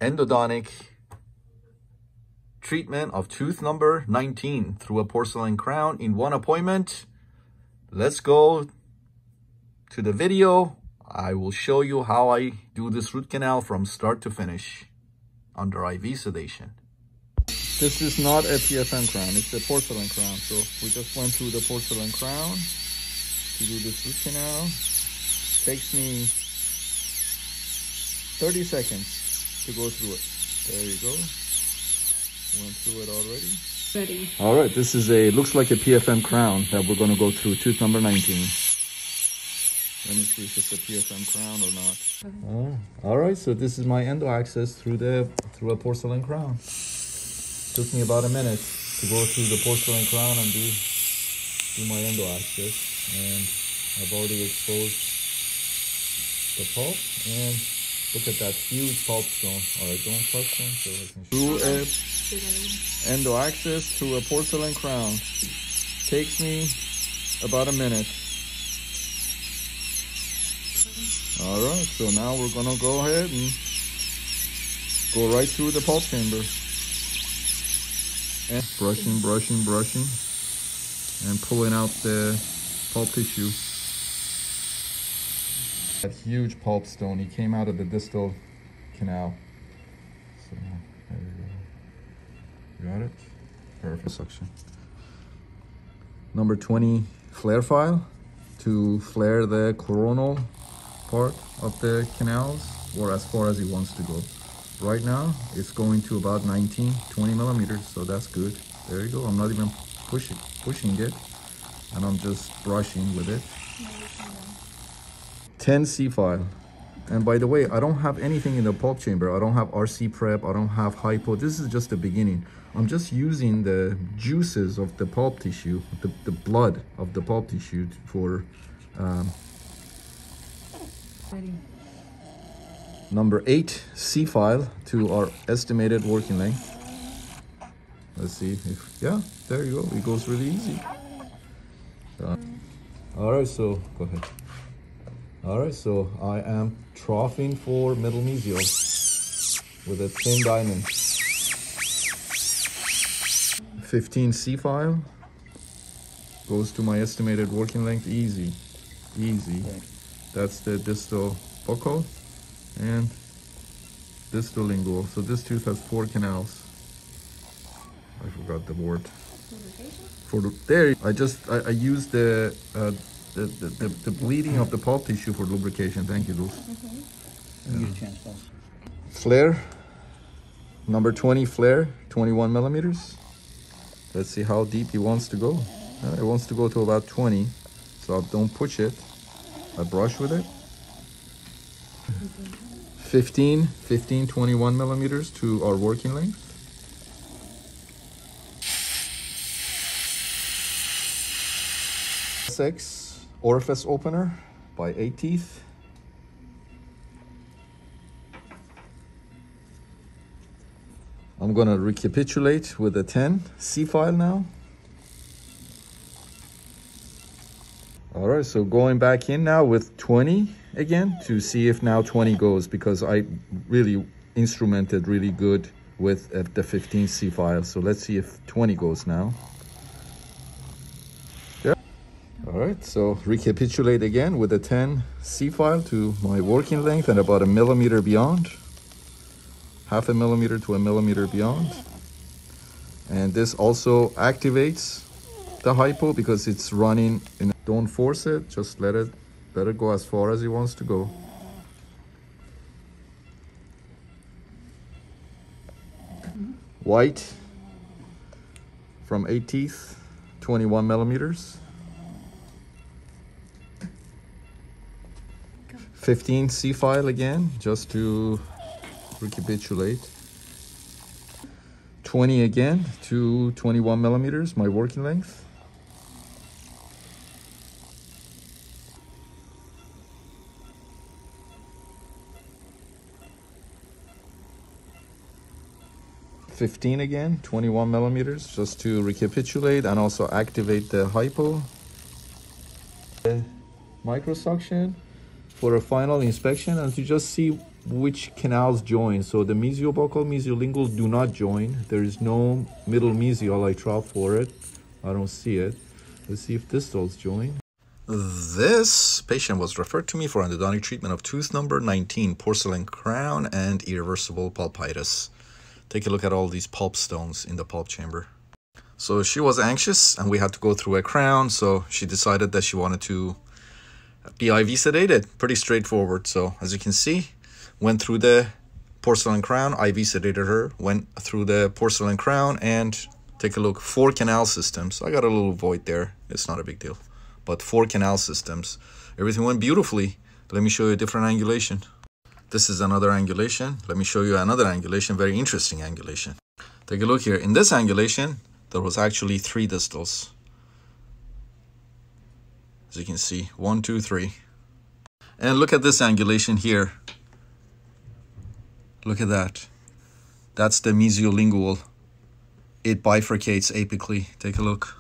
endodontic treatment of tooth number 19 through a porcelain crown in one appointment. Let's go to the video. I will show you how I do this root canal from start to finish under IV sedation. This is not a PFM crown, it's a porcelain crown. So we just went through the porcelain crown to do this root canal. Takes me 30 seconds to go through it. There you go. Went through it already. Ready. All right, this is looks like a PFM crown that we're gonna go through, tooth number 19. Let me see if it's a PFM crown or not. All right, so this is my endo access through a porcelain crown. Took me about a minute to go through the porcelain crown and do my endo access. And I've already exposed the pulp, and look at that huge pulp stone. All right, don't touch them so I can do a endo access through a porcelain crown. Takes me about a minute. All right, so now we're gonna go ahead and go right through the pulp chamber. And brushing, and pulling out the pulp tissue. That huge pulp stone, he came out of the distal canal. So, there you go. Got it? Perfect. Suction. Number 20 flare file to flare the coronal part of the canals, or as far as he wants to go. Right now, it's going to about 19, 20 millimeters, so that's good. There you go. I'm not even pushing it, and I'm just brushing with it. 10 C file. And by the way, I don't have anything in the pulp chamber. I don't have RC prep. I don't have hypo. This is just the beginning. I'm just using the juices of the pulp tissue, the blood of the pulp tissue for number 8 C file to our estimated working length. Let's see if, yeah, there you go. It goes really easy. All right, so go ahead. All right, so I am troughing for middle mesial with a thin diamond. 15 C file goes to my estimated working length. Easy. That's the distal buccal and distal lingual. So this tooth has 4 canals. I forgot the word. For the, there, I used the bleeding of the pulp tissue for lubrication. Thank you, Luz. Flare, number 20 flare, 21 millimeters. Let's see how deep he wants to go. It wants to go to about 20, so don't push it. I brush with it. 15, 21 millimeters to our working length. Six orifice opener by 8 teeth. I'm gonna recapitulate with a 10 C file now. All right, so going back in now with 20 again to see if now 20 goes, because I really instrumented really good with the 15 C file. So let's see if 20 goes now. Yeah. All right, so recapitulate again with a 10 C file to my working length and about 1 millimeter beyond. Half a millimeter to 1 millimeter beyond. And this also activates the hypo because it's running in. Don't force it, just let it go as far as it wants to go. White from 8 teeth, 21 millimeters. 15 C file again, just to recapitulate. 20 again to 21 millimeters, my working length. $15 again, 21 millimeters, just to recapitulate and also activate the hypo. Microsuction for a final inspection and to just see which canals join. So the mesiobuccal, mesiolingual do not join. There is no middle mesial. I tried for it. I don't see it. Let's see if distals join. This patient was referred to me for endodontic treatment of tooth number 19, porcelain crown and irreversible pulpitis. Take a look at all these pulp stones in the pulp chamber. So she was anxious and we had to go through a crown. So she decided that she wanted to be IV sedated. Pretty straightforward. So as you can see, went through the porcelain crown, IV sedated her, went through the porcelain crown, and take a look, 4 canal systems. I got a little void there. It's not a big deal. But 4 canal systems. Everything went beautifully. Let me show you a different angulation. This is another angulation. Let me show you another angulation, very interesting angulation. Take a look here. In this angulation, there was actually 3 distals. As you can see, 1, 2, 3. And look at this angulation here. Look at that. That's the mesiolingual. It bifurcates apically. Take a look.